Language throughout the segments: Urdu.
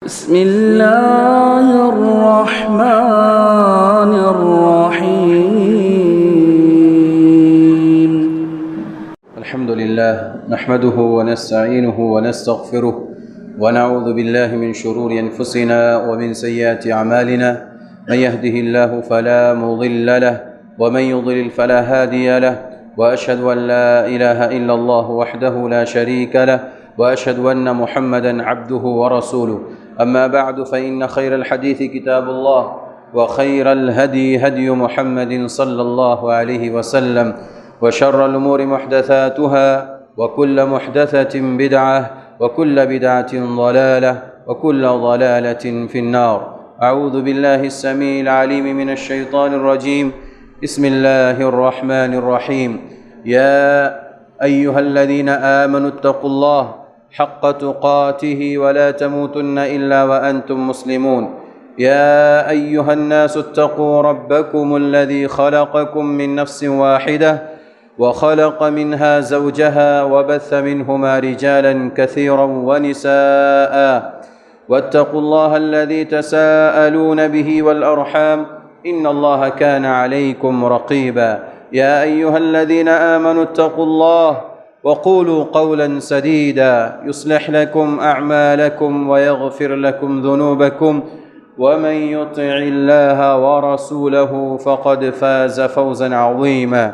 بسم الله الرحمن الرحيم. الحمد لله نحمده ونستعينه ونستغفره ونعوذ بالله من شرور أنفسنا ومن سيئات أعمالنا. من يهده الله فلا مضل له ومن يضلل فلا هادي له، وأشهد أن لا إله إلا الله وحده لا شريك له، وأشهد أن محمدًا عبده ورسوله. أما بعد فإن خير الحديث كتاب الله، وخير الهدي هدي محمد صلى الله عليه وسلم، وشر الأمور محدثاتها، وكل محدثة بدعة، وكل بدعة ضلالة، وكل ضلالة في النار. أعوذ بالله السميع العليم من الشيطان الرجيم. بسم الله الرحمن الرحيم. يا أيها الذين آمنوا اتقوا الله حق تقاته ولا تموتن إلا وأنتم مسلمون. يا أيها الناس اتقوا ربكم الذي خلقكم من نفس واحدة وخلق منها زوجها وبث منهما رجالا كثيرا ونساء، واتقوا الله الذي تساءلون به والأرحام إن الله كان عليكم رقيبا. يا أيها الذين آمنوا اتقوا الله وقولوا قولا سديدا يصلح لكم أعمالكم ويغفر لكم ذنوبكم، ومن يطع الله ورسوله فقد فاز فوزا عظيما.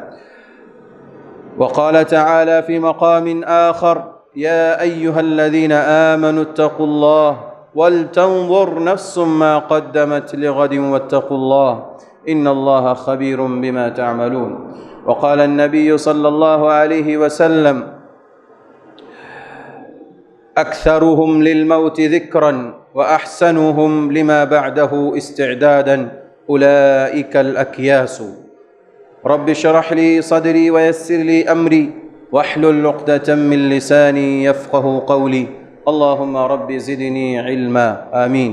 وقال تعالى في مقام آخر: يا أيها الذين آمنوا اتقوا الله ولتنظر نفس ما قدمت لغد واتقوا الله إن الله خبير بما تعملون. وقال النبي صلى الله عليه وسلم: أكثرهم للموت ذكرا وأحسنهم لما بعده استعدادا أولئك الأكياس. رب اشرح لي صدري ويسر لي أمري واحلل عقدة من لساني يفقه قولي. اللهم رب زدني علما. آمين.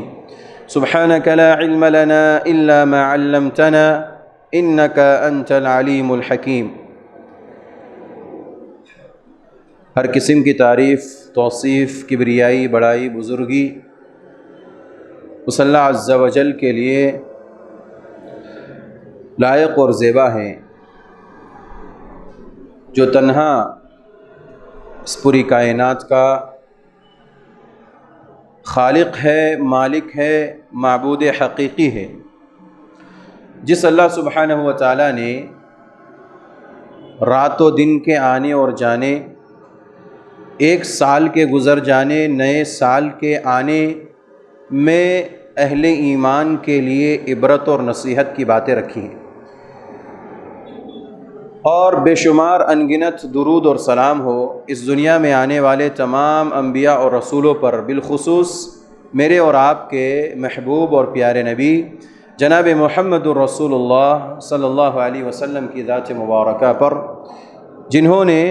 سبحانك لا علم لنا إلا ما علمتنا إنك أنت العليم الحكيم. ہر قسم کی تعریف، توصیف، کبریائی، بڑائی، بزرگی اس اللہ عز و جل کے لیے لائق اور زیبا ہیں، جو تنہا اس پوری کائنات کا خالق ہے، مالک ہے، معبود حقیقی ہے. جس اللہ سبحانہ و تعالیٰ نے رات و دن کے آنے اور جانے، ایک سال کے گزر جانے، نئے سال کے آنے میں اہل ایمان کے لیے عبرت اور نصیحت کی باتیں رکھی ہیں، اور بے شمار انگنت درود اور سلام ہو اس دنیا میں آنے والے تمام انبیاء اور رسولوں پر، بالخصوص میرے اور آپ کے محبوب اور پیارے نبی جناب محمد الرسول اللہ صلی اللہ علیہ وسلم کی ذات مبارکہ پر، جنہوں نے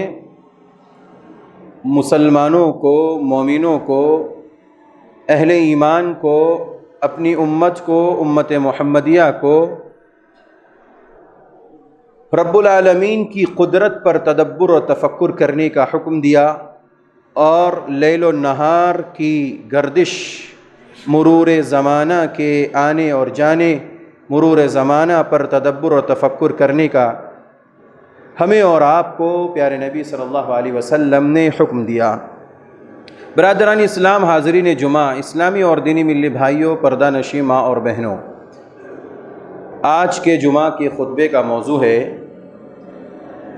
مسلمانوں کو، مومنوں کو، اہل ایمان کو، اپنی امت کو، امت محمدیہ کو رب العالمین کی قدرت پر تدبر و تفکر کرنے کا حکم دیا، اور لیل و نہار کی گردش، مرور زمانہ کے آنے اور جانے، مرور زمانہ پر تدبر و تفکر کرنے کا ہمیں اور آپ کو پیارے نبی صلی اللہ علیہ وسلم نے حکم دیا. برادران اسلام، حاضرین جمعہ، اسلامی اور دینی ملی بھائیوں، پردہ نشین ماں اور بہنوں، آج کے جمعہ کے خطبے کا موضوع ہے،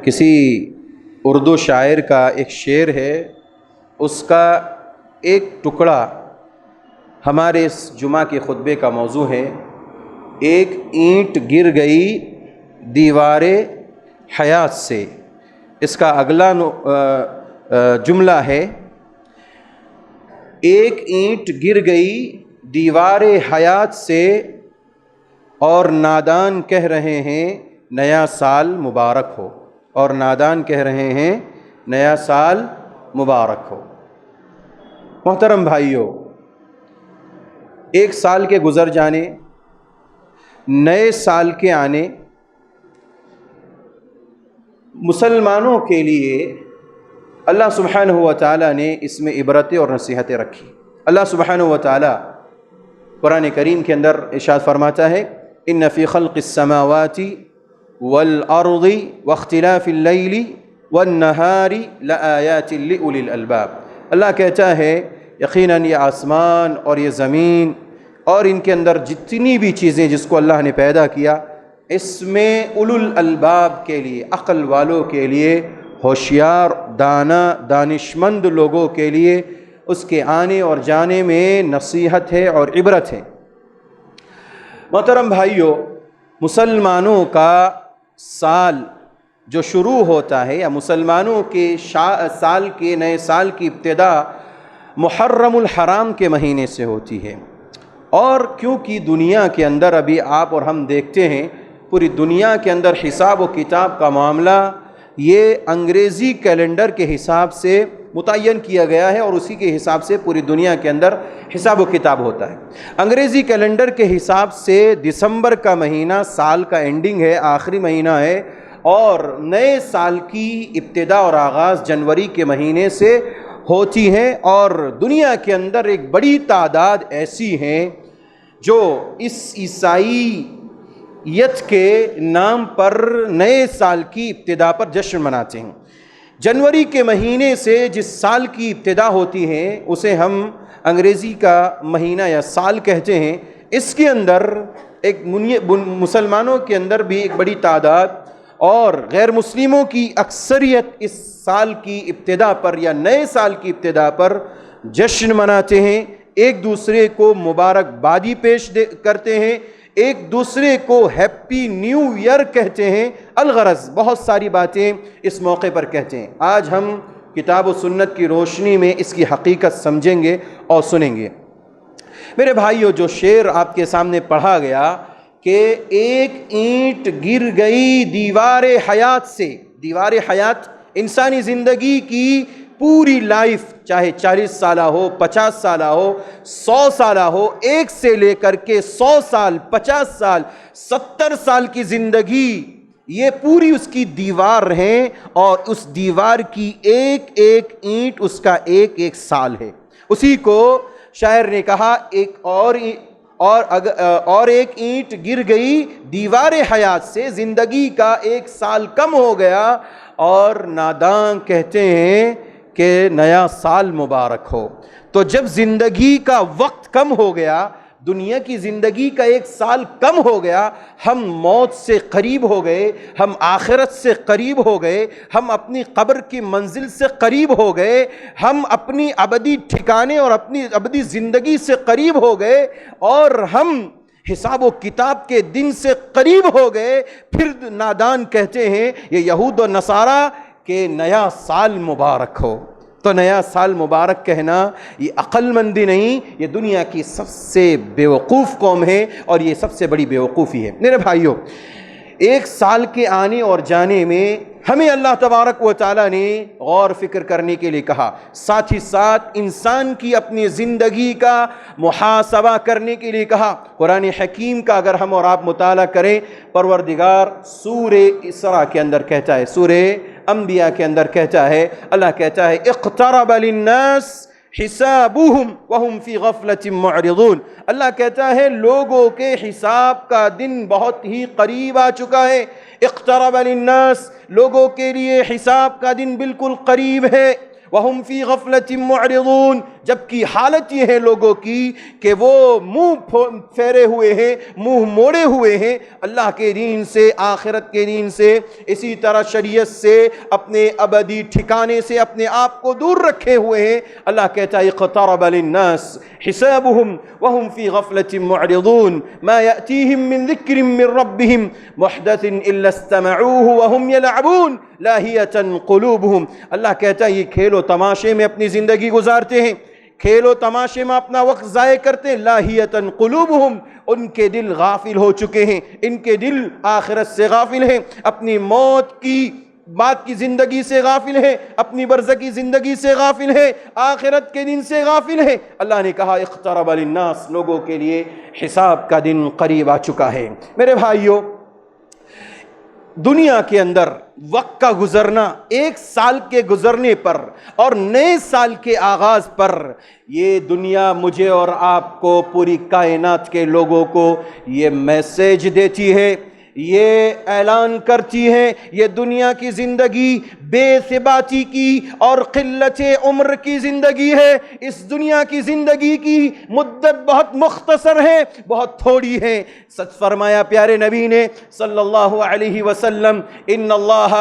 کسی اردو شاعر کا ایک شعر ہے، اس کا ایک ٹکڑا ہمارے اس جمعہ کے خطبے کا موضوع ہے. ایک اینٹ گر گئی دیوار حیات سے. اس کا اگلا جملہ ہے: ایک اینٹ گر گئی دیوار حیات سے، اور نادان کہہ رہے ہیں نیا سال مبارک ہو. اور نادان کہہ رہے ہیں نیا سال مبارک ہو. محترم بھائیوں، ایک سال کے گزر جانے، نئے سال کے آنے مسلمانوں کے لیے اللہ سبحانہ و تعالیٰ نے اس میں عبرتیں اور نصیحتیں رکھی. اللہ سبحانہ و تعالیٰ قرآن کریم کے اندر ارشاد فرماتا ہے ان فی خلق السماوات والارض واختلاف اللیل والنہار لآیات لأولی الالباب۔ اللہ کہتا ہے یقیناً یہ آسمان اور یہ زمین اور ان کے اندر جتنی بھی چیزیں جس کو اللہ نے پیدا کیا، اس میں اولو الالباب کے لیے، عقل والوں کے لیے، ہوشیار دانا دانشمند لوگوں کے لیے اس کے آنے اور جانے میں نصیحت ہے اور عبرت ہے۔ محترم بھائیوں، مسلمانوں کا سال جو شروع ہوتا ہے یا مسلمانوں کے سال کے نئے سال کی ابتدا محرم الحرام کے مہینے سے ہوتی ہے، اور کیونکہ دنیا کے اندر ابھی آپ اور ہم دیکھتے ہیں پوری دنیا کے اندر حساب و کتاب کا معاملہ یہ انگریزی کیلنڈر کے حساب سے متعین کیا گیا ہے، اور اسی کے حساب سے پوری دنیا کے اندر حساب و کتاب ہوتا ہے۔ انگریزی کیلنڈر کے حساب سے دسمبر کا مہینہ سال کا اینڈنگ ہے، آخری مہینہ ہے، اور نئے سال کی ابتدا اور آغاز جنوری کے مہینے سے ہوتی ہیں، اور دنیا کے اندر ایک بڑی تعداد ایسی ہیں جو اس عیسائیت کے نام پر نئے سال کی ابتدا پر جشن مناتے ہیں۔ جنوری کے مہینے سے جس سال کی ابتدا ہوتی ہے اسے ہم انگریزی کا مہینہ یا سال کہتے ہیں۔ اس کے اندر ایک مسلمانوں کے اندر بھی ایک بڑی تعداد اور غیر مسلموں کی اکثریت اس سال کی ابتدا پر یا نئے سال کی ابتدا پر جشن مناتے ہیں، ایک دوسرے کو مبارکبادی پیش کرتے ہیں، ایک دوسرے کو ہیپی نیو ایئر کہتے ہیں، الغرض بہت ساری باتیں اس موقع پر کہتے ہیں۔ آج ہم کتاب و سنت کی روشنی میں اس کی حقیقت سمجھیں گے اور سنیں گے۔ میرے بھائیو، جو شعر آپ کے سامنے پڑھا گیا کہ ایک اینٹ گر گئی دیوار حیات سے، دیوار حیات انسانی زندگی کی پوری لائف، چاہے 40 سالہ ہو، 50 سالہ ہو، 100 سالہ ہو، ایک سے لے کر کے 100 سال، 50 سال، 70 سال کی زندگی، یہ پوری اس کی دیوار ہیں، اور اس دیوار کی ایک ایک اینٹ اس کا ایک ایک سال ہے۔ اسی کو شاعر نے کہا ایک اور ایک اینٹ گر گئی دیوار حیات سے، زندگی کا ایک سال کم ہو گیا، اور ناداں کہتے ہیں کہ نیا سال مبارک ہو۔ تو جب زندگی کا وقت کم ہو گیا، دنیا کی زندگی کا ایک سال کم ہو گیا، ہم موت سے قریب ہو گئے، ہم آخرت سے قریب ہو گئے، ہم اپنی قبر کی منزل سے قریب ہو گئے، ہم اپنی ابدی ٹھکانے اور اپنی ابدی زندگی سے قریب ہو گئے، اور ہم حساب و کتاب کے دن سے قریب ہو گئے، پھر نادان کہتے ہیں یہ یہود و نصارہ کہ نیا سال مبارک ہو۔ تو نیا سال مبارک کہنا یہ عقل مندی نہیں، یہ دنیا کی سب سے بیوقوف قوم ہے، اور یہ سب سے بڑی بیوقوفی ہے۔ میرے بھائیوں، ایک سال کے آنے اور جانے میں ہمیں اللہ تبارک و تعالیٰ نے غور فکر کرنے کے لیے کہا، ساتھ ہی ساتھ انسان کی اپنی زندگی کا محاسبہ کرنے کے لیے کہا۔ قرآن حکیم کا اگر ہم اور آپ مطالعہ کریں، پروردگار سورہ اسراء کے اندر کہتا ہے، سورہ انبیاء کے اندر کہتا ہے، اللہ کہتا ہے اقترب للناس حسابهم وهم فی غفلۃ معرضون۔ اللہ کہتا ہے لوگوں کے حساب کا دن بہت ہی قریب آ چکا ہے۔ اقترب للناس، لوگوں کے لیے حساب کا دن بالکل قریب ہے۔ وهم فی غفلۃ معرضون، جبکہ حالت یہ ہے لوگوں کی کہ وہ منہ پھیرے ہوئے ہیں، منہ موڑے ہوئے ہیں اللہ کے دین سے، آخرت کے دین سے، اسی طرح شریعت سے، اپنے ابدی ٹھکانے سے اپنے آپ کو دور رکھے ہوئے ہیں۔ اللہ کہتا ہے اقترب للناس حسابهم وهم في غفلة معرضون ما يأتيهم من ذكر من ربهم محدث إلا استمعوه وهم يلعبون لاهية قلوبهم۔ اللہ کہتا ہے یہ کھیل و تماشے میں اپنی زندگی گزارتے ہیں، کھیل و تماشے میں اپنا وقت ضائع کرتے ہیں، لاہیتاً قلوبہم، ان کے دل غافل ہو چکے ہیں، ان کے دل آخرت سے غافل ہیں، اپنی موت کی بات کی زندگی سے غافل ہیں، اپنی برزخی زندگی سے غافل ہیں، آخرت کے دن سے غافل ہیں۔ اللہ نے کہا اقترب للناس، لوگوں کے لیے حساب کا دن قریب آ چکا ہے۔ میرے بھائیوں، دنیا کے اندر وقت کا گزرنا، ایک سال کے گزرنے پر اور نئے سال کے آغاز پر، یہ دنیا مجھے اور آپ کو، پوری کائنات کے لوگوں کو یہ میسیج دیتی ہے، یہ اعلان کرتی ہے، یہ دنیا کی زندگی بے ثباتی کی اور قلت عمر کی زندگی ہے۔ اس دنیا کی زندگی کی مدت بہت مختصر ہے، بہت تھوڑی ہے۔ سچ فرمایا پیارے نبی نے صلی اللہ علیہ وسلم، ان اللہ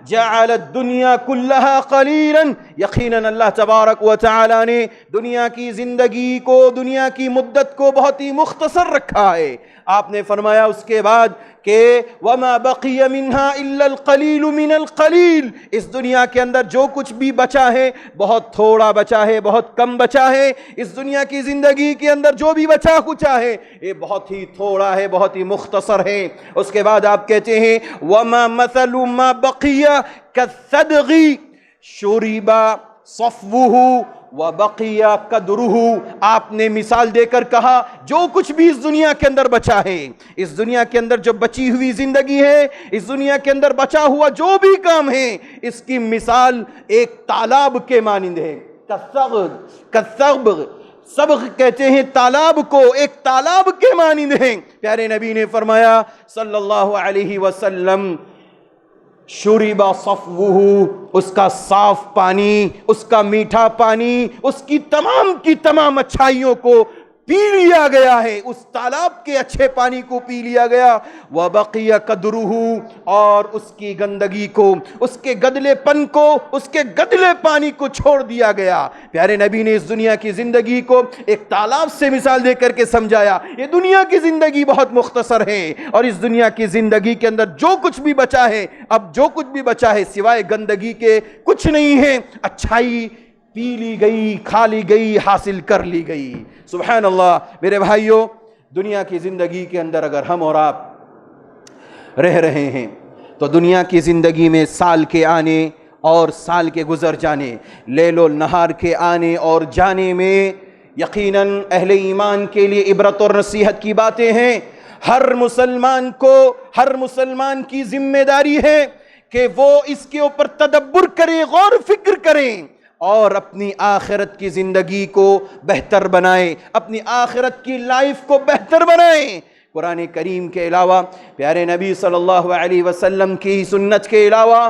جعل الدنیا کلہا قلیلا، یقیناً اللہ تبارک و تعالی نے دنیا کی زندگی کو، دنیا کی مدت کو بہت ہی مختصر رکھا ہے۔ آپ نے فرمایا اس کے بعد کہ وَمَا بَقِيَ مِنْهَا إِلَّا الْقَلِيلُ مِنَ الْقَلِيلِ، اس دنیا کے اندر جو کچھ بھی بچا ہے بہت تھوڑا بچا ہے، بہت کم بچا ہے۔ اس دنیا کی زندگی کے اندر جو بھی بچا کچا ہے یہ بہت ہی تھوڑا ہے، بہت ہی مختصر ہے۔ اس کے بعد آپ کہتے ہیں وَمَا مَثَلُ مَا بَقِيَ كَالثَّدْغِ شُرِبَ صَفْوُهُ وَبَقِيَ قَدْرُهُ، آپ نے مثال دے کر کہا جو کچھ بھی اس دنیا کے اندر بچا ہے، اس دنیا کے اندر جو بچی ہوئی زندگی ہے، اس دنیا کے اندر بچا ہوا جو بھی کام ہے، اس کی مثال ایک تالاب کے مانند ہے۔ کالثغب، صبغ کہتے ہیں تالاب کو، ایک تالاب کے مانند ہے۔ پیارے نبی نے فرمایا صلی اللہ علیہ وسلم، شُرِبَ صَفْوُهُ، اس کا صاف پانی، اس کا میٹھا پانی، اس کی تمام اچھائیوں کو پی لیا گیا ہے، اس تالاب کے اچھے پانی کو پی لیا گیا۔ وَبَقِيَ قَدْرُهُ، اور اس کی گندگی کو، اس کے گدلے پن کو، اس کے گدلے پانی کو چھوڑ دیا گیا۔ پیارے نبی نے اس دنیا کی زندگی کو ایک تالاب سے مثال دے کر کے سمجھایا، یہ دنیا کی زندگی بہت مختصر ہے، اور اس دنیا کی زندگی کے اندر جو کچھ بھی بچا ہے، اب جو کچھ بھی بچا ہے سوائے گندگی کے کچھ نہیں ہے، اچھائی پی لی گئی، کھا لی گئی، حاصل کر لی گئی۔ سبحان اللہ۔ میرے بھائیوں، دنیا کی زندگی کے اندر اگر ہم اور آپ رہ رہے ہیں تو دنیا کی زندگی میں سال کے آنے اور سال کے گزر جانے، لیل و نہار کے آنے اور جانے میں یقیناً اہل ایمان کے لیے عبرت اور نصیحت کی باتیں ہیں۔ ہر مسلمان کو، ہر مسلمان کی ذمہ داری ہے کہ وہ اس کے اوپر تدبر کرے، غور فکر کریں اور اپنی آخرت کی زندگی کو بہتر بنائیں، اپنی آخرت کی لائف کو بہتر بنائیں۔ قرآن کریم کے علاوہ، پیارے نبی صلی اللہ علیہ وسلم کی سنت کے علاوہ،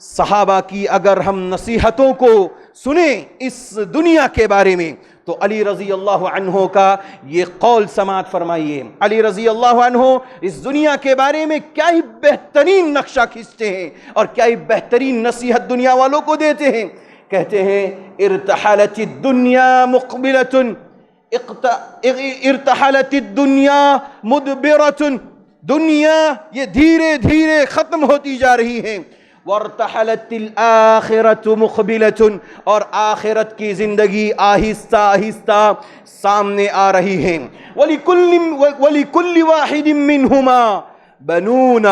صحابہ کی اگر ہم نصیحتوں کو سنیں اس دنیا کے بارے میں تو علی رضی اللہ عنہ کا یہ قول سماعت فرمائیے۔ علی رضی اللہ عنہ اس دنیا کے بارے میں کیا ہی بہترین نقشہ کھینچتے ہیں اور کیا ہی بہترین نصیحت دنیا والوں کو دیتے ہیں۔ کہتے ہیں ارتحلت الدنیا مقبلۃ، ارتحلت الدنیا مدبرۃ، دنیا یہ دھیرے دھیرے ختم ہوتی جا رہی ہے۔ وارتحلت الآخرۃ مقبلۃ، اور آخرت کی زندگی آہستہ آہستہ سامنے آ رہی ہے۔ وَلِكُلِّ وَاحِدٍ مِّنْهُمَا بَنُونَ،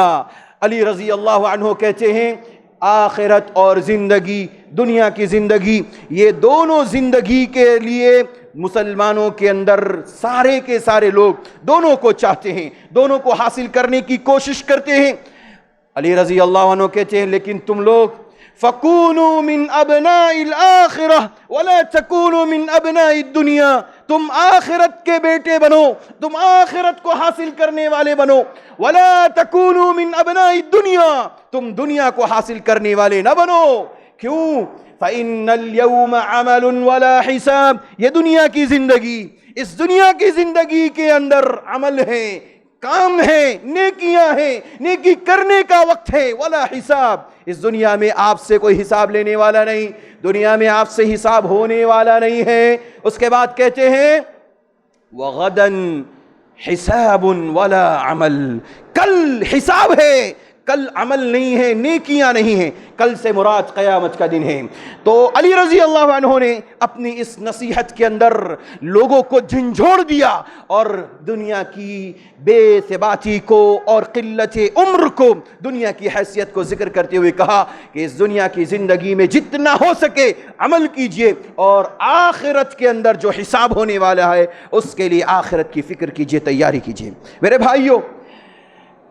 علی رضی اللہ عنہ کہتے ہیں آخرت اور زندگی، دنیا کی زندگی، یہ دونوں زندگی کے لیے مسلمانوں کے اندر سارے کے سارے لوگ دونوں کو چاہتے ہیں، دونوں کو حاصل کرنے کی کوشش کرتے ہیں۔ علی رضی اللہ عنہ کہتے ہیں لیکن تم لوگ فَكُونُوا مِنْ أَبْنَاءِ الْآخِرَةِ وَلَا تَكُونُوا مِنْ أَبْنَاءِ الدُّنْيَا، تم آخرت کے بیٹے بنو، تم آخرت کو حاصل کرنے والے بنو۔ وَلَا تَكُونُوا مِنْ أَبْنَاءِ الدُّنْيَا، تم دنیا کو حاصل کرنے والے نہ بنو۔ کیوں؟ فَإِنَّ الْيَوْمَ عَمَلٌ وَلَا حِسَابٌ، یہ دنیا کی زندگی، اس دنیا کی زندگی کے اندر عمل ہے، کام ہے، نیکیاں ہیں، نیکی کرنے کا وقت ہے۔ ولا حساب، اس دنیا میں آپ سے کوئی حساب لینے والا نہیں، دنیا میں آپ سے حساب ہونے والا نہیں ہے۔ اس کے بعد کہتے ہیں وغدن حساب ولا عمل، کل حساب ہے، کل عمل نہیں ہے، نیکیاں نہیں ہیں، کل سے مراد قیامت کا دن ہے۔ تو علی رضی اللہ عنہ نے اپنی اس نصیحت کے اندر لوگوں کو جھنجھوڑ دیا اور دنیا کی بے ثباتی کو اور قلت عمر کو، دنیا کی حیثیت کو ذکر کرتے ہوئے کہا کہ اس دنیا کی زندگی میں جتنا ہو سکے عمل کیجئے اور آخرت کے اندر جو حساب ہونے والا ہے اس کے لیے آخرت کی فکر کیجئے، تیاری کیجئے۔ میرے بھائیوں،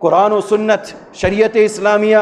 قرآن و سنت شریعت اسلامیہ،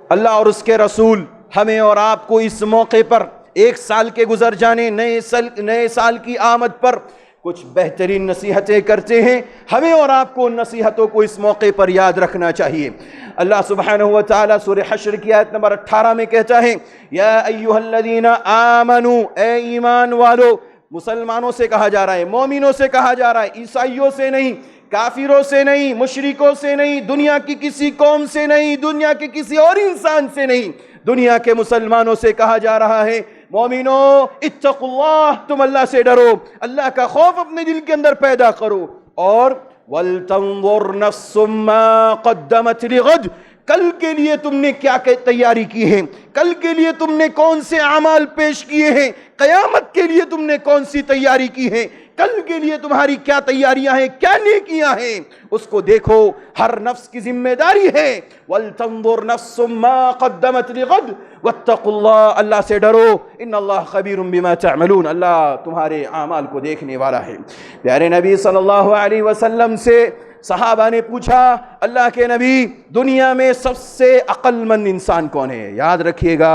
اللہ اور اس کے رسول ہمیں اور آپ کو اس موقع پر، ایک سال کے گزر جانے، نئے سال کی آمد پر کچھ بہترین نصیحتیں کرتے ہیں. ہمیں اور آپ کو ان نصیحتوں کو اس موقع پر یاد رکھنا چاہیے. اللہ سبحانہ و تعالیٰ سورہ حشر کی آیت نمبر 18 میں کہتا ہے، یا ایھا الذین آمنوا، اے ایمان والو. مسلمانوں سے کہا جا رہا ہے، مومنوں سے کہا جا رہا ہے، عیسائیوں سے نہیں، کافروں سے نہیں، مشرکوں سے نہیں، دنیا کی کسی قوم سے نہیں، دنیا کے کسی اور انسان سے نہیں، دنیا کے مسلمانوں سے کہا جا رہا ہے، مومنو اتقوا اللہ، تم اللہ سے ڈرو، اللہ کا خوف اپنے دل کے اندر پیدا کرو. اور وَلْتَنظُرْ نَفْسٌ مَّا قَدَّمَتْ لِغَدٍ، کل کے لیے تم نے کیا تیاری کی ہے، کل کے لیے تم نے کون سے اعمال پیش کیے ہیں، قیامت کے لیے تم نے کون سی تیاری کی ہے، کل کے لیے تمہاری کیا تیاریاں ہیں، کیا نیکیاں ہیں، اس کو دیکھو. ہر نفس کی ذمہ داری ہے. وَلْتَنظُرْ نَفْسٌ مَّا قَدَّمَتْ لِغَدٍ وَاتَّقُوا اللَّهَ، اللہ سے ڈرو. ان اللہ خبیر بما تعملون، اللہ تمہارے اعمال کو دیکھنے والا ہے. پیارے نبی صلی اللہ علیہ وسلم سے صحابہ نے پوچھا، اللہ کے نبی دنیا میں سب سے عقل مند انسان کون ہے؟ یاد رکھیے گا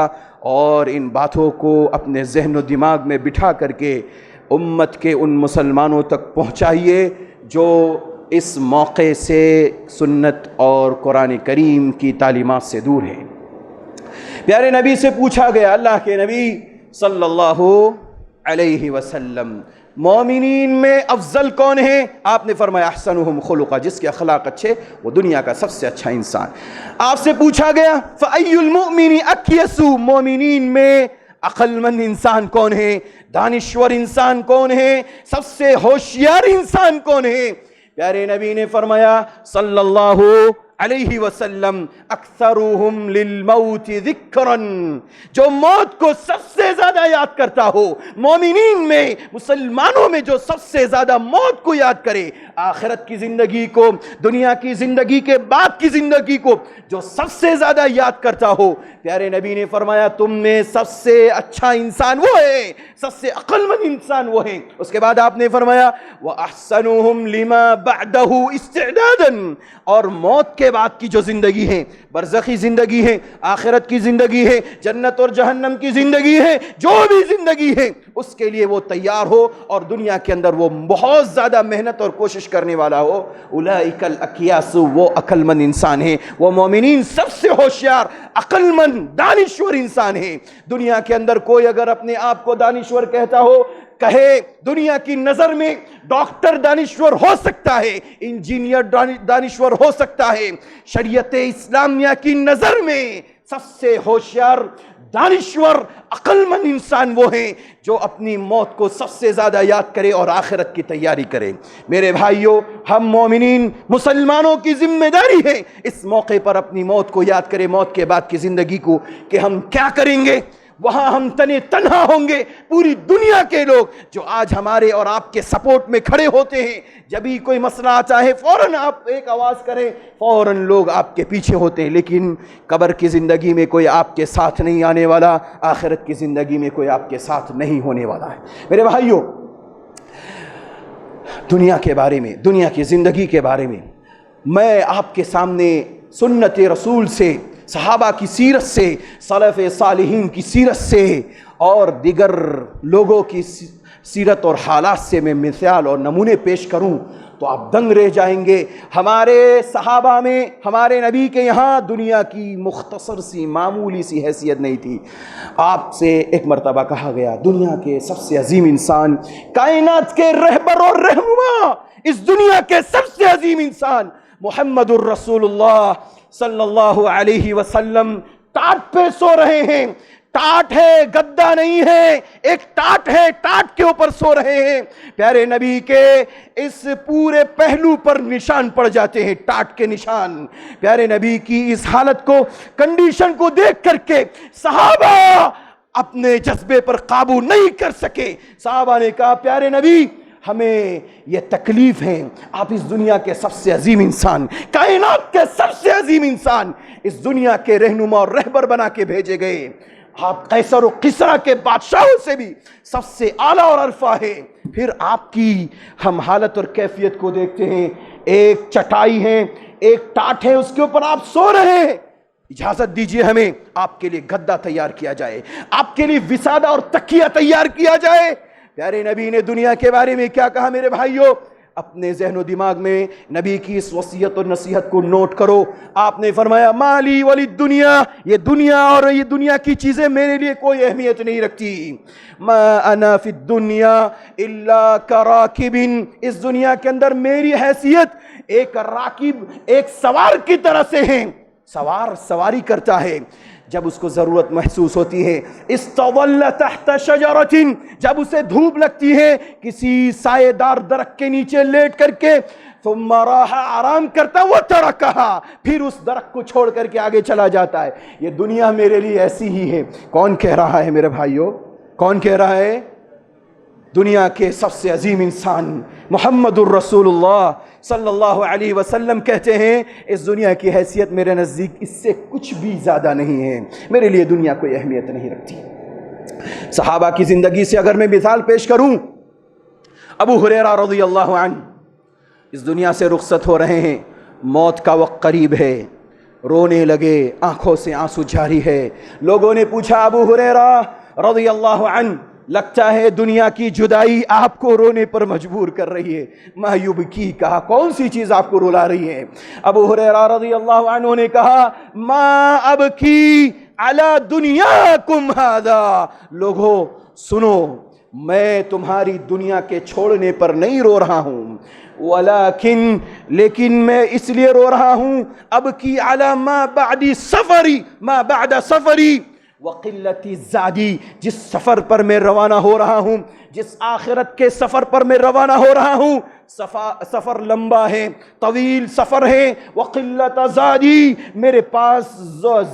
اور ان باتوں کو اپنے ذہن و دماغ میں بٹھا کر کے امت کے ان مسلمانوں تک پہنچائیے جو اس موقع سے سنت اور قرآن کریم کی تعلیمات سے دور ہیں. پیارے نبی سے پوچھا گیا، اللہ کے نبی صلی اللہ علیہ وسلم مومنین میں افضل کون ہے؟ آپ نے فرمایا احسنہم خلقا، جس کے اخلاق اچھے وہ دنیا کا سب سے اچھا انسان. آپ سے پوچھا گیا فأی المؤمن اکیس، مومنین میں عقل مند انسان کون ہے، دانشور انسان کون ہے، سب سے ہوشیار انسان کون ہے؟ پیارے نبی نے فرمایا صلی اللہ علیہ وسلم اکثرہم للموت ذکرا، جو موت کو سب سے زیادہ یاد کرتا ہو. مومنین میں، مسلمانوں میں جو سب سے زیادہ موت کو یاد کرے، آخرت کی زندگی کو، دنیا کی زندگی کے بعد کی زندگی کو جو سب سے زیادہ یاد کرتا ہو، پیارے نبی نے فرمایا تم میں سب سے اچھا انسان وہ ہے، سب سے عقل مند انسان وہ ہے. اس کے بعد آپ نے فرمایا وَأَحْسَنُهُمْ لِمَا بَعْدَهُ اسْتِعْدَادًا، اور موت کے بعد کی جو زندگی ہے، برزخی زندگی ہے، آخرت کی زندگی ہے، جنت اور جہنم کی زندگی ہے، جو بھی زندگی ہے اس کے لیے وہ تیار ہو اور دنیا کے اندر وہ بہت زیادہ محنت اور کوشش کرنے والا ہو. اولئک الاکیاس، وہ عقل مند انسان ہیں، وہ مومنین سب سے ہوشیار، عقل مند، دانشور انسان ہیں. دنیا کے اندر کوئی اگر اپنے آپ کو دانشور کہتا ہو، کہے دنیا کی نظر میں ڈاکٹر دانشور ہو سکتا ہے، انجینئر دانشور ہو سکتا ہے، شریعت اسلامیہ کی نظر میں سب سے ہوشیار، دانشور، عقل مند انسان وہ ہیں جو اپنی موت کو سب سے زیادہ یاد کرے اور آخرت کی تیاری کرے. میرے بھائیوں، ہم مومنین مسلمانوں کی ذمہ داری ہے اس موقع پر اپنی موت کو یاد کرے، موت کے بعد کی زندگی کو، کہ ہم کیا کریں گے. وہاں ہم تنہا ہوں گے. پوری دنیا کے لوگ جو آج ہمارے اور آپ کے سپورٹ میں کھڑے ہوتے ہیں، جب بھی کوئی مسئلہ آتا ہے فوراً آپ ایک آواز کریں، فوراً لوگ آپ کے پیچھے ہوتے ہیں. لیکن قبر کی زندگی میں کوئی آپ کے ساتھ نہیں آنے والا، آخرت کی زندگی میں کوئی آپ کے ساتھ نہیں ہونے والا ہے. میرے بھائیوں، دنیا کے بارے میں، دنیا کی زندگی کے بارے میں آپ کے سامنے سنت رسول سے، صحابہ کی سیرت سے، سلف صالحین کی سیرت سے اور دیگر لوگوں کی سیرت اور حالات سے میں مثال اور نمونے پیش کروں تو آپ دنگ رہ جائیں گے. ہمارے صحابہ میں، ہمارے نبی کے یہاں دنیا کی مختصر سی معمولی سی حیثیت نہیں تھی. آپ سے ایک مرتبہ کہا گیا دنیا کے سب سے عظیم انسان، کائنات کے رہبر اور رہنما، اس دنیا کے سب سے عظیم انسان محمد الرسول اللہ صلی اللہ علیہ وسلم ٹاٹ پہ سو رہے ہیں. ٹاٹ ہے، گدا نہیں ہے، ایک ٹاٹ ہے، ٹاٹ کے اوپر سو رہے ہیں. پیارے نبی کے اس پورے پہلو پر نشان پڑ جاتے ہیں، ٹاٹ کے نشان. پیارے نبی کی اس حالت کو، کنڈیشن کو دیکھ کر کے صحابہ اپنے جذبے پر قابو نہیں کر سکے. صحابہ نے کہا پیارے نبی ہمیں یہ تکلیف ہے، آپ اس دنیا کے سب سے عظیم انسان، کائنات کے سب سے عظیم انسان، اس دنیا کے رہنما اور رہبر بنا کے بھیجے گئے. آپ قیصر و کسریٰ کے بادشاہوں سے بھی سب سے اعلیٰ اور عرفہ ہے. پھر آپ کی ہم حالت اور کیفیت کو دیکھتے ہیں. ایک چٹائی ہے، ایک ٹاٹ ہے اس کے اوپر آپ سو رہے ہیں، اجازت دیجئے ہمیں آپ کے لیے گدا تیار کیا جائے، آپ کے لیے وسادہ اور تکیہ تیار کیا جائے۔ پیارے نبی نے دنیا کے بارے میں کیا کہا میرے بھائیوں؟ اپنے ذہن و دماغ میں نبی کی اس وصیت اور نصیحت کو نوٹ کرو۔ آپ نے فرمایا مالی ولی دنیا، یہ دنیا اور یہ دنیا کی چیزیں میرے لیے کوئی اہمیت نہیں رکھتی۔ ما انا فی الدنیا الا کراکب، اس دنیا کے اندر میری حیثیت ایک راکب، ایک سوار کی طرح سے ہے۔ سوار سواری کرتا ہے، جب اس کو ضرورت محسوس ہوتی ہے، استظل تحت شجرۃ، جب اسے دھوپ لگتی ہے کسی سائے دار درخت کے نیچے لیٹ کر کے، ثم راح، آرام کرتا، وترکھا، پھر اس درخت کو چھوڑ کر کے آگے چلا جاتا ہے۔ یہ دنیا میرے لیے ایسی ہی ہے۔ کون کہہ رہا ہے میرے بھائیوں؟ کون کہہ رہا ہے؟ دنیا کے سب سے عظیم انسان محمد الرسول اللہ صلی اللہ علیہ وسلم کہتے ہیں اس دنیا کی حیثیت میرے نزدیک اس سے کچھ بھی زیادہ نہیں ہے، میرے لیے دنیا کوئی اہمیت نہیں رکھتی۔ صحابہ کی زندگی سے اگر میں مثال پیش کروں، ابو ہریرہ رضی اللہ عنہ اس دنیا سے رخصت ہو رہے ہیں، موت کا وقت قریب ہے، رونے لگے، آنکھوں سے آنسو جاری ہے۔ لوگوں نے پوچھا ابو ہریرہ رضی اللہ عنہ، لگتا ہے دنیا کی جدائی آپ کو رونے پر مجبور کر رہی ہے۔ ما یبکی، کہا کون سی چیز آپ کو رلا رہی ہے؟ ابو ہریرہ رضی اللہ عنہ نے کہا ما ابکی علی دنیاکم ھذا، لوگو سنو، میں تمہاری دنیا کے چھوڑنے پر نہیں رو رہا ہوں، ولیکن لیکن میں اس لیے رو رہا ہوں ابکی علی ما بعد سفری، ما بعد سفری وقلت زادی، جس سفر پر میں روانہ ہو رہا ہوں، جس آخرت کے سفر پر میں روانہ ہو رہا ہوں، سفر لمبا ہے، طویل سفر ہے، وقلت زادی، میرے پاس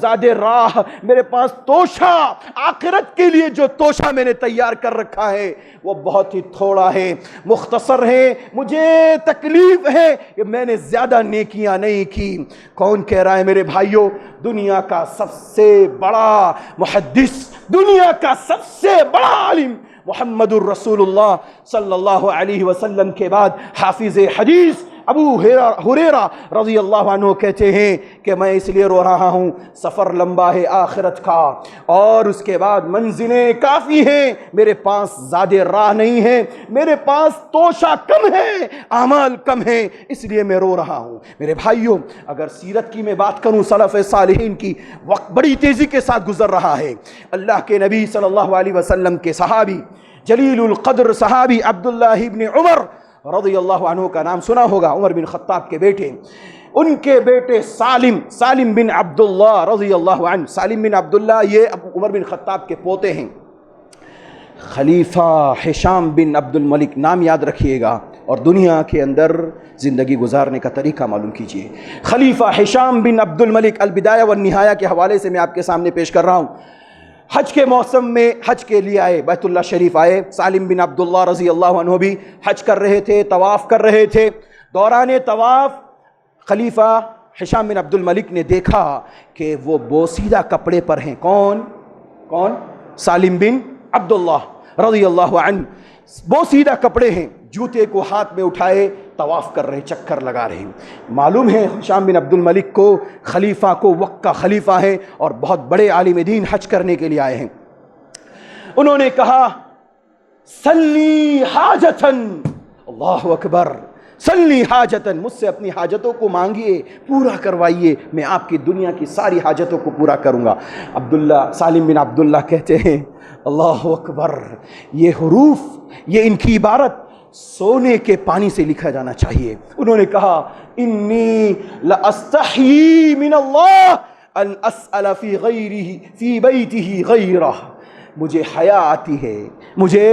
زاد راہ، میرے پاس توشہ، آخرت کے لیے جو توشہ میں نے تیار کر رکھا ہے وہ بہت ہی تھوڑا ہے، مختصر ہے، مجھے تکلیف ہے کہ میں نے زیادہ نیکیاں نہیں کی۔ کون کہہ رہا ہے میرے بھائیوں؟ دنیا کا سب سے بڑا محدث، دنیا کا سب سے بڑا عالم محمد الرسول اللہ صلی اللہ علیہ وسلم کے بعد حافظ حدیث ابو ہریرہ رضی اللہ عنہ کہتے ہیں کہ میں اس لیے رو رہا ہوں، سفر لمبا ہے آخرت کا، اور اس کے بعد منزلیں کافی ہیں، میرے پاس زیادہ راہ نہیں ہے، میرے پاس توشہ کم ہے، اعمال کم ہیں، اس لیے میں رو رہا ہوں۔ میرے بھائیوں، اگر سیرت کی میں بات کروں سلف صالحین کی، وقت بڑی تیزی کے ساتھ گزر رہا ہے۔ اللہ کے نبی صلی اللہ علیہ وسلم کے صحابی، جلیل القدر صحابی عبداللہ ابن عمر رضی اللہ عنہ کا نام سنا ہوگا، عمر بن خطاب کے بیٹے، ان کے بیٹے سالم بن عبداللہ رضی اللہ عنہ، سالم بن عبداللہ یہ عمر بن خطاب کے پوتے ہیں۔ خلیفہ ہشام بن عبد الملک، نام یاد رکھیے گا اور دنیا کے اندر زندگی گزارنے کا طریقہ معلوم کیجئے۔ خلیفہ ہشام بن عبد الملک، البدایہ والنہایہ کے حوالے سے میں آپ کے سامنے پیش کر رہا ہوں۔ حج کے موسم میں حج کے لیے آئے، بیت اللہ شریف آئے، سالم بن عبداللہ رضی اللہ عنہ بھی حج کر رہے تھے، طواف کر رہے تھے۔ دوران طواف خلیفہ ہشام بن عبد الملک نے دیکھا کہ وہ بوسیدہ کپڑے پر ہیں۔ کون؟ سالم بن عبداللہ رضی اللہ عنہ، بوسیدہ کپڑے ہیں، جوتے کو ہاتھ میں اٹھائے طواف کر رہے، چکر لگا رہے ہیں۔ معلوم ہے ہشام بن عبد الملک کو، خلیفہ کو، وقت کا خلیفہ ہے اور بہت بڑے عالم دین، حج کرنے کے لیے آئے ہیں۔ انہوں نے کہا سلی حاجتن، اللہ اکبر، سلی حاجتن، مجھ سے اپنی حاجتوں کو مانگیے، پورا کروائیے، میں آپ کی دنیا کی ساری حاجتوں کو پورا کروں گا۔ سالم بن عبداللہ کہتے ہیں اللہ اکبر، یہ حروف، یہ ان کی عبارت سونے کے پانی سے لکھا جانا چاہیے۔ انہوں نے کہا انی لاستحیی من اللہ ان اسأل فی غیرہ فی بیتہ غیرہ، مجھے حیا آتی ہے، مجھے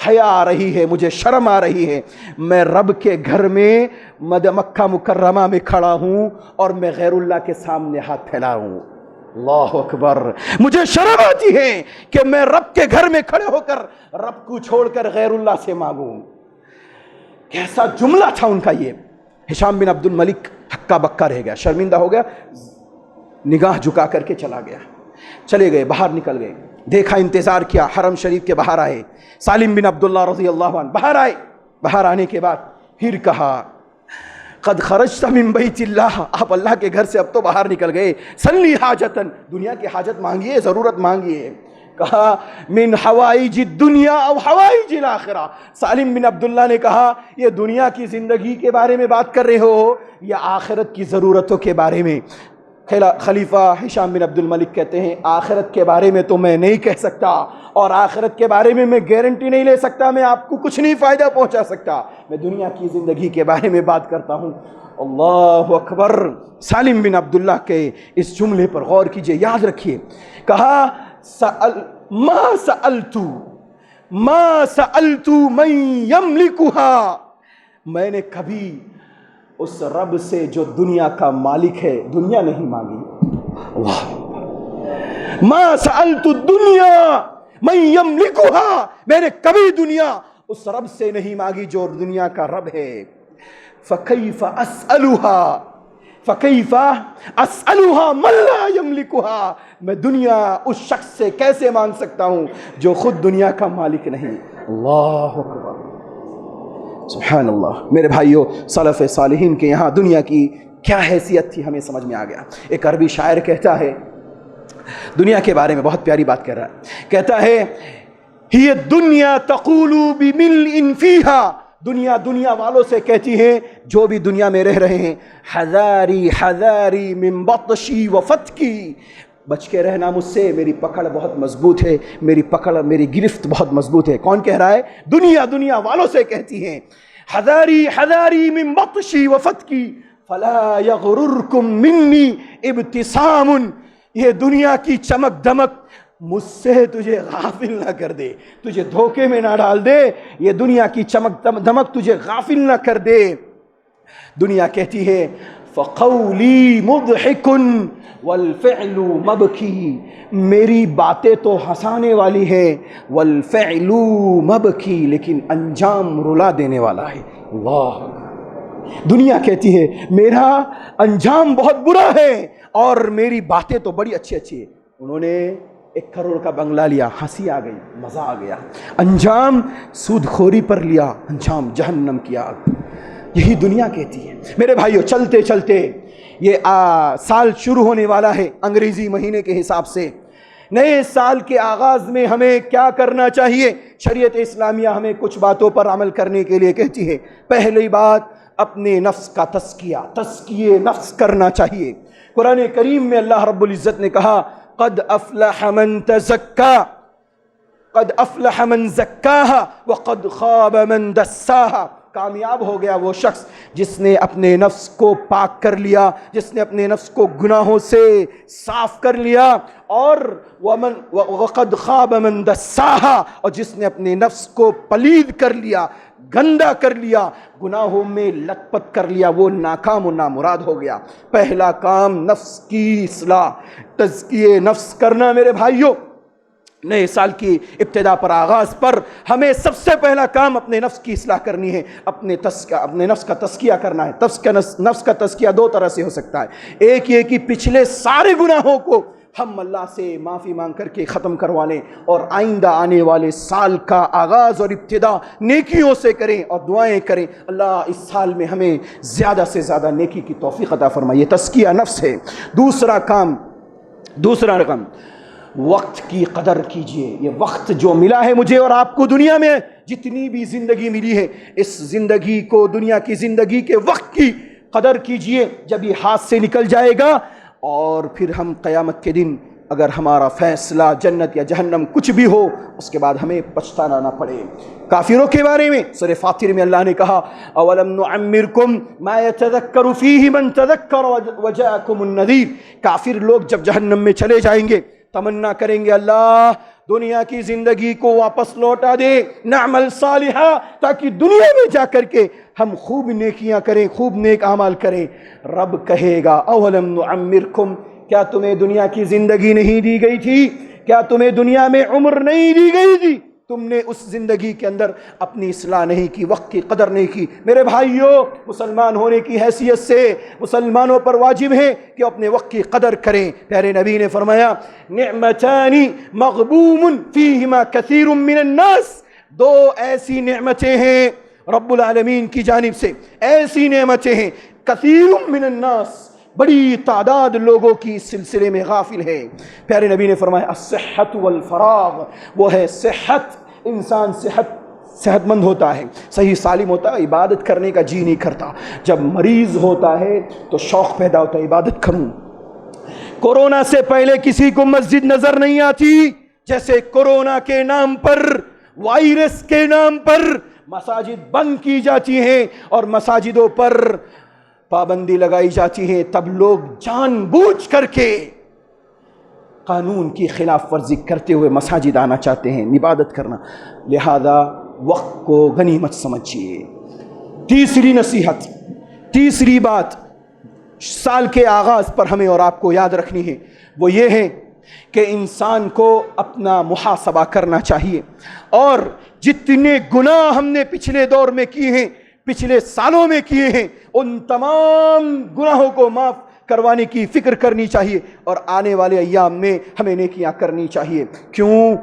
حیا آ رہی ہے، مجھے شرم آ رہی ہے، میں رب کے گھر میں مکہ مکرمہ میں کھڑا ہوں اور میں غیر اللہ کے سامنے ہاتھ پھیلا ہوں۔ اللہ اکبر، مجھے شرم آتی ہے کہ میں رب کے گھر میں کھڑے ہو کر رب کو چھوڑ کر غیر اللہ سے مانگوں۔ کیسا جملہ تھا ان کا یہ۔ ہشام بن عبد الملک ہکا بکا رہ گیا، شرمندہ ہو گیا، نگاہ جھکا کر کے چلا گیا۔ چلے گئے، باہر نکل گئے، دیکھا، انتظار کیا، حرم شریف کے باہر آئے، سالم بن عبداللہ رضی اللہ عنہ باہر آئے۔ باہر آنے کے بعد پھر کہا قد خرجت من بیت اللہ، آپ اللہ کے گھر سے اب تو باہر نکل گئے، سلی حاجتن، دنیا کی حاجت مانگیے، ضرورت مانگیے. کہا من حوائج الدنیا او حوائج الاخرہ. سالم بن عبداللہ نے کہا یہ دنیا کی زندگی کے بارے میں بات کر رہے ہو یا آخرت کی ضرورتوں کے بارے میں؟ خلیفہ ہشام بن عبد الملک کہتے ہیں آخرت کے بارے میں تو میں نہیں کہہ سکتا، اور آخرت کے بارے میں گارنٹی نہیں لے سکتا، میں آپ کو کچھ نہیں فائدہ پہنچا سکتا، میں دنیا کی زندگی کے بارے میں بات کرتا ہوں. اللہ اکبر. سالم بن عبداللہ کے اس جملے پر غور کیجئے، یاد رکھیے. کہا ما سألت من یملکها، میں نے کبھی اس رب سے جو دنیا کا مالک ہے دنیا نہیں مانگی. اللہ، ما سألت الدنیا من یملکها، میں نے کبھی دنیا اس رب سے نہیں مانگی جو دنیا کا رب ہے. فکیف اسألها، فکیف اسألها من لا یملکها، میں دنیا اس شخص سے کیسے مانگ سکتا ہوں جو خود دنیا کا مالک نہیں. اللہ اکبر، سبحان اللہ. میرے بھائیو، سلف صالحین کے یہاں دنیا کی کیا حیثیت تھی ہمیں سمجھ میں آ گیا. ایک عربی شاعر کہتا ہے، دنیا کے بارے میں بہت پیاری بات کر رہا ہے، کہتا ہے ہی الدنیا تقول بملء فیہا، دنیا دنیا والوں سے کہتی ہے جو بھی دنیا میں رہ رہے ہیں، حذاری حذاری من بطشی و فتکی، بچ کے رہنا مجھ سے، میری پکڑ بہت مضبوط ہے، میری پکڑ، میری گرفت بہت مضبوط ہے. کون کہہ رہا ہے؟ دنیا دنیا والوں سے کہتی ہیں حذاری حذاری من بطشی و فتکی فلا یغررکم منی ابتسام، یہ دنیا کی چمک دمک مجھ سے تجھے غافل نہ کر دے، تجھے دھوکے میں نہ ڈال دے، یہ دنیا کی چمک دمک تجھے غافل نہ کر دے. دنیا کہتی ہے فقولی مضحک والفعل مبکی، میری باتیں تو ہنسانے والی ہے، والفعل مبکی، لیکن انجام رلا دینے والا ہے. اللہ، دنیا کہتی ہے میرا انجام بہت برا ہے اور میری باتیں تو بڑی اچھی اچھی ہے. انہوں نے 1 کروڑ کا بنگلہ لیا، ہنسی آ گئی، مزہ آ گیا، انجام سود خوری پر لیا، انجام جہنم کی آگ. یہی دنیا کہتی ہے. میرے بھائیو، چلتے چلتے یہ سال شروع ہونے والا ہے انگریزی مہینے کے حساب سے. نئے سال کے آغاز میں ہمیں کیا کرنا چاہیے؟ شریعت اسلامیہ ہمیں کچھ باتوں پر عمل کرنے کے لیے کہتی ہے. پہلی بات، اپنے نفس کا تزکیہ نفس کرنا چاہیے. قرآن کریم میں اللہ رب العزت نے کہا قد افلح من تزکا، قد افلح من زکاہا وقد خواب من دساہا، کامیاب ہو گیا وہ شخص جس نے اپنے نفس کو پاک کر لیا، جس نے اپنے نفس کو گناہوں سے صاف کر لیا، اور وقد خواب من دساہا، اور جس نے اپنے نفس کو پلید کر لیا، گندا کر لیا، گناہوں میں لت پت کر لیا، وہ ناکام و نامراد ہو گیا. پہلا کام نفس کی اصلاح، تزکیہ نفس کرنا. میرے بھائیوں، نئے سال کی ابتدا پر، آغاز پر ہمیں سب سے پہلا کام اپنے نفس کی اصلاح کرنی ہے، اپنے نفس کا تزکیہ کرنا ہے. نفس کا تزکیہ 2 طرح سے ہو سکتا ہے. ایک یہ کہ پچھلے سارے گناہوں کو ہم اللہ سے معافی مانگ کر کے ختم کروا لیں، اور آئندہ آنے والے سال کا آغاز اور ابتدا نیکیوں سے کریں اور دعائیں کریں اللہ اس سال میں ہمیں زیادہ سے زیادہ نیکی کی توفیق عطا فرمائے. یہ تزکیہ نفس ہے. دوسرا کام وقت کی قدر کیجئے. یہ وقت جو ملا ہے مجھے اور آپ کو، دنیا میں جتنی بھی زندگی ملی ہے، اس زندگی کو، دنیا کی زندگی کے وقت کی قدر کیجئے. جب یہ ہاتھ سے نکل جائے گا اور پھر ہم قیامت کے دن اگر ہمارا فیصلہ جنت یا جہنم کچھ بھی ہو، اس کے بعد ہمیں پچھتانا نہ پڑے. کافروں کے بارے میں سورہ فاطر میں اللہ نے کہا اولم نعمرکم ما یتذکر فیہ من تذکر وجاءکم النذیر. کافر لوگ جب جہنم میں چلے جائیں گے تمنا کریں گے اللہ دنیا کی زندگی کو واپس لوٹا دے، نعمل صالحہ، تاکہ دنیا میں جا کر کے ہم خوب نیکیاں کریں، خوب نیک اعمال کریں. رب کہے گا اولم نعمرکم، کیا تمہیں دنیا کی زندگی نہیں دی گئی تھی؟ کیا تمہیں دنیا میں عمر نہیں دی گئی تھی؟ تم نے اس زندگی کے اندر اپنی اصلاح نہیں کی، وقت کی قدر نہیں کی. میرے بھائیوں، مسلمان ہونے کی حیثیت سے مسلمانوں پر واجب ہے کہ اپنے وقت کی قدر کریں. پیارے نبی نے فرمایا نعمتان مغبوم فیہما کثیر من الناس، 2 ایسی نعمتیں ہیں رب العالمین کی جانب سے ایسی نعمتیں ہیں، کثیر من الناس، بڑی تعداد لوگوں کی اس سلسلے میں غافل ہے۔ پیارے نبی نے فرمایا الصحت والفراغ، وہ ہے صحت، انسان صحت مند ہوتا ہے، صحیح سالم ہوتا ہے، عبادت کرنے کا جی نہیں کرتا۔ جب مریض ہوتا ہے تو شوق پیدا ہوتا ہے عبادت کروں۔ کورونا سے پہلے کسی کو مسجد نظر نہیں آتی، جیسے کورونا کے نام پر، وائرس کے نام پر مساجد بند کی جاتی ہیں اور مساجدوں پر پابندی لگائی جاتی ہے، تب لوگ جان بوجھ کر کے قانون کی خلاف ورزی کرتے ہوئے مساجد آنا چاہتے ہیں، عبادت کرنا۔ لہذا وقت کو غنیمت سمجھیے۔ تیسری نصیحت، تیسری بات سال کے آغاز پر ہمیں اور آپ کو یاد رکھنی ہے، وہ یہ ہے کہ انسان کو اپنا محاسبہ کرنا چاہیے، اور جتنے گناہ ہم نے پچھلے دور میں کیے ہیں، پچھلے سالوں میں کیے ہیں، ان تمام گناہوں کو معاف کروانے کی فکر کرنی چاہیے، اور آنے والے ایام میں ہمیں نیکیاں کرنی چاہیے۔ کیوں؟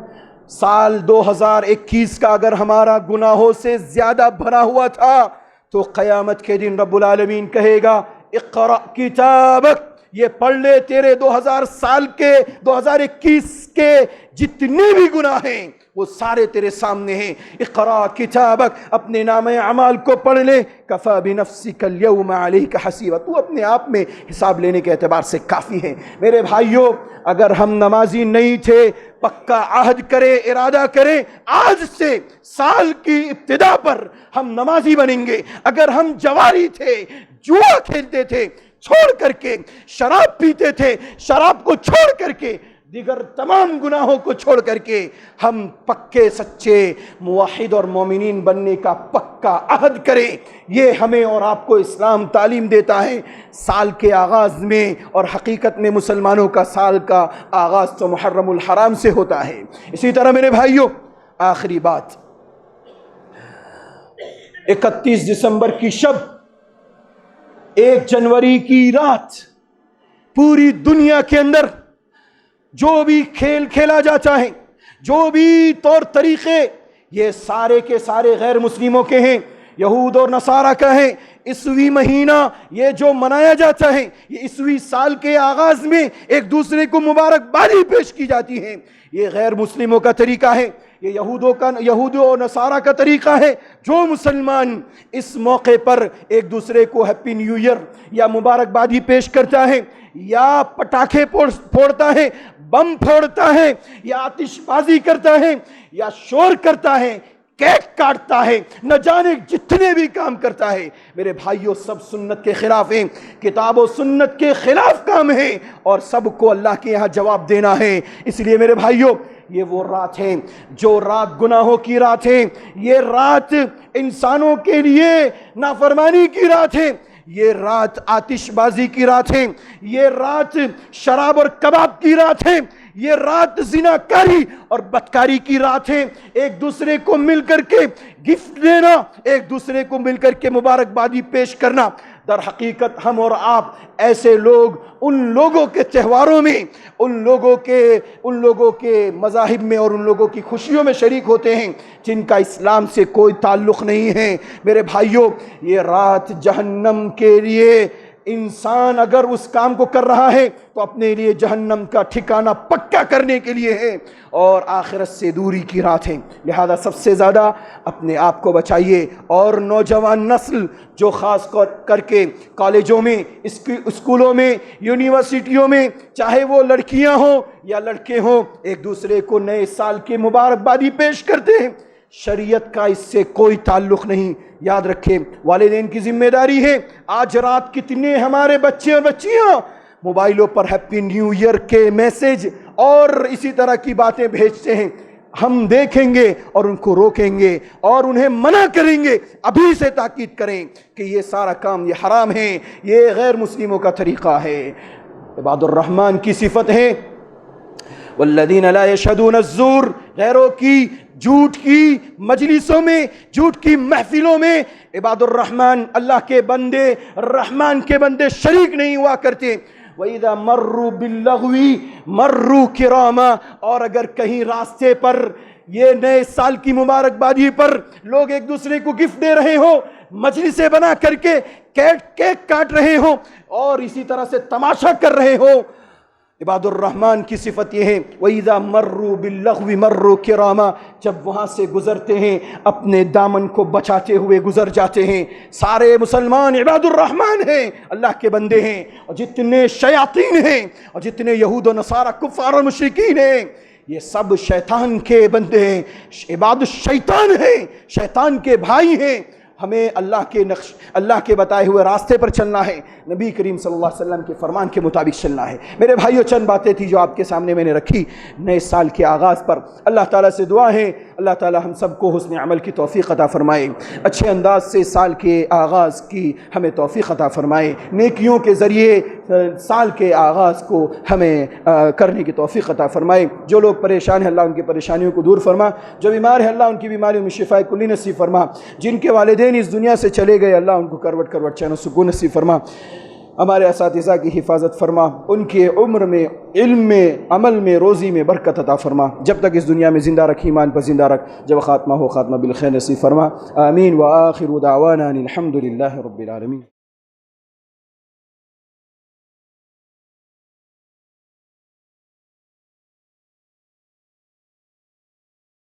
سال 2021 کا اگر ہمارا گناہوں سے زیادہ بھرا ہوا تھا تو قیامت کے دن رب العالمین کہے گا اقرأ کتابک، یہ پڑھ لے، تیرے 2021 کے جتنے بھی گناہ ہیں وہ سارے تیرے سامنے ہیں۔ اقرأ کتابک، اپنے نامہ اعمال کو پڑھ لے، کفا بنفسک اليوم علیک حسیبا، تو اپنے آپ میں حساب لینے کے اعتبار سے کافی ہے۔ میرے بھائیوں، اگر ہم نمازی نہیں تھے، پکا عہد کریں، ارادہ کریں، آج سے سال کی ابتدا پر ہم نمازی بنیں گے۔ اگر ہم جواری تھے، جوا کھیلتے تھے، چھوڑ کر کے شراب پیتے تھے، شراب کو چھوڑ کر کے دیگر تمام گناہوں کو چھوڑ کر کے ہم پکے سچے موحد اور مومنین بننے کا پکا عہد کریں۔ یہ ہمیں اور آپ کو اسلام تعلیم دیتا ہے سال کے آغاز میں، اور حقیقت میں مسلمانوں کا سال کا آغاز تو محرم الحرام سے ہوتا ہے۔ اسی طرح میرے بھائیوں، آخری بات، 31 دسمبر کی شب، 1 جنوری کی رات، پوری دنیا کے اندر جو بھی کھیل کھیلا جاتا ہے، جو بھی طور طریقے، یہ سارے کے سارے غیر مسلموں کے ہیں، یہود اور نصارہ کا ہے۔ عیسوی مہینہ یہ جو منایا جاتا ہے، یہ عیسوی سال کے آغاز میں ایک دوسرے کو مبارکبادی پیش کی جاتی ہے، یہ غیر مسلموں کا طریقہ ہے، یہ یہودوں اور نصارہ کا طریقہ ہے۔ جو مسلمان اس موقع پر ایک دوسرے کو ہیپی نیو ایئر یا مبارکبادی پیش کرتا ہے، یا پٹاخے پھوڑتا ہے، بم پھوڑتا ہے، یا آتش بازی کرتا ہے، یا شور کرتا ہے، کیک کاٹتا ہے، نہ جانے جتنے بھی کام کرتا ہے، میرے بھائیوں سب سنت کے خلاف ہیں، کتاب و سنت کے خلاف کام ہے، اور سب کو اللہ کے یہاں جواب دینا ہے۔ اس لیے میرے بھائیوں، یہ وہ رات ہے جو رات گناہوں کی رات ہے، یہ رات انسانوں کے لیے نافرمانی کی رات ہے، یہ رات آتش بازی کی رات ہے، یہ رات شراب اور کباب کی رات ہے، یہ رات زناکاری اور بدکاری کی رات ہے۔ ایک دوسرے کو مل کر کے گفٹ دینا، ایک دوسرے کو مل کر کے مبارکبادی پیش کرنا، در حقیقت ہم اور آپ ایسے لوگ ان لوگوں کے تہواروں میں، ان لوگوں کے مذاہب میں اور ان لوگوں کی خوشیوں میں شریک ہوتے ہیں جن کا اسلام سے کوئی تعلق نہیں ہے۔ میرے بھائیوں، یہ رات جہنم کے لیے، انسان اگر اس کام کو کر رہا ہے تو اپنے لیے جہنم کا ٹھکانہ پکا کرنے کے لیے ہے، اور آخرت سے دوری کی رات ہے۔ لہذا سب سے زیادہ اپنے آپ کو بچائیے، اور نوجوان نسل جو خاص کر کے کالجوں میں، اسکولوں میں، یونیورسٹیوں میں، چاہے وہ لڑکیاں ہوں یا لڑکے ہوں، ایک دوسرے کو نئے سال کی مبارکبادی پیش کرتے ہیں، شریعت کا اس سے کوئی تعلق نہیں۔ یاد رکھیں، والدین کی ذمہ داری ہے۔ آج رات کتنے ہمارے بچے اور بچیاں موبائلوں پر ہیپی نیو ایئر کے میسج اور اسی طرح کی باتیں بھیجتے ہیں، ہم دیکھیں گے اور ان کو روکیں گے اور انہیں منع کریں گے، ابھی سے تاکید کریں کہ یہ سارا کام یہ حرام ہے، یہ غیر مسلموں کا طریقہ ہے۔ عباد الرحمن کی صفت ہے والذین لا یشہدون الزور، غیروں کی جھوٹ کی مجلسوں میں، جھوٹ کی محفلوں میں عباد الرحمن، اللہ کے بندے، رحمان کے بندے شریک نہیں ہوا کرتے۔ وَإِذَا مَرُّوا بِاللَّغْوِ مَرُّوا كِرَامًا، اور اگر کہیں راستے پر یہ نئے سال کی مبارکبادی پر لوگ ایک دوسرے کو گفٹ دے رہے ہوں، مجلسیں بنا کر کے کیک کاٹ رہے ہوں اور اسی طرح سے تماشا کر رہے ہوں، عباد الرحمن کی صفت یہ ہے وَإِذَا مَرُّوا بِاللَّغْوِ مَرُّوا كِرَامًا، جب وہاں سے گزرتے ہیں اپنے دامن کو بچاتے ہوئے گزر جاتے ہیں۔ سارے مسلمان عباد الرحمن ہیں، اللہ کے بندے ہیں، اور جتنے شیاطین ہیں اور جتنے یہود و نصارہ کفار اور مشرکین ہیں یہ سب شیطان کے بندے ہیں، عباد الشیطان ہیں، شیطان کے بھائی ہیں۔ ہمیں اللہ کے بتائے ہوئے راستے پر چلنا ہے، نبی کریم صلی اللہ علیہ وسلم کے فرمان کے مطابق چلنا ہے۔ میرے بھائیو، چند باتیں تھی جو آپ کے سامنے میں نے رکھی نئے سال کے آغاز پر۔ اللہ تعالیٰ سے دعا ہے اللہ تعالیٰ ہم سب کو حسن عمل کی توفیق عطا فرمائے، اچھے انداز سے سال کے آغاز کی ہمیں توفیق عطا فرمائے، نیکیوں کے ذریعے سال کے آغاز کو ہمیں کرنے کی توفیق عطا فرمائے۔ جو لوگ پریشان ہیں اللہ ان کی پریشانیوں کو دور فرما، جو بیمار ہیں اللہ ان کی بیماریوں میں شفا کلی نصیب فرما، جن کے والدین اس دنیا سے چلے گئے اللہ ان کو کروٹ کروٹ چین و سکون نصیب فرما، ہمارے اساتذہ کی حفاظت فرما، ان کے عمر میں، علم میں، عمل میں، روزی میں برکت عطا فرما، جب تک اس دنیا میں زندہ رکھ ایمان پر زندہ رکھ، جب خاتمہ ہو خاتمہ بالخیر نصیب فرما، آمین۔ وآخر دعوانا الحمد للہ رب العالمین۔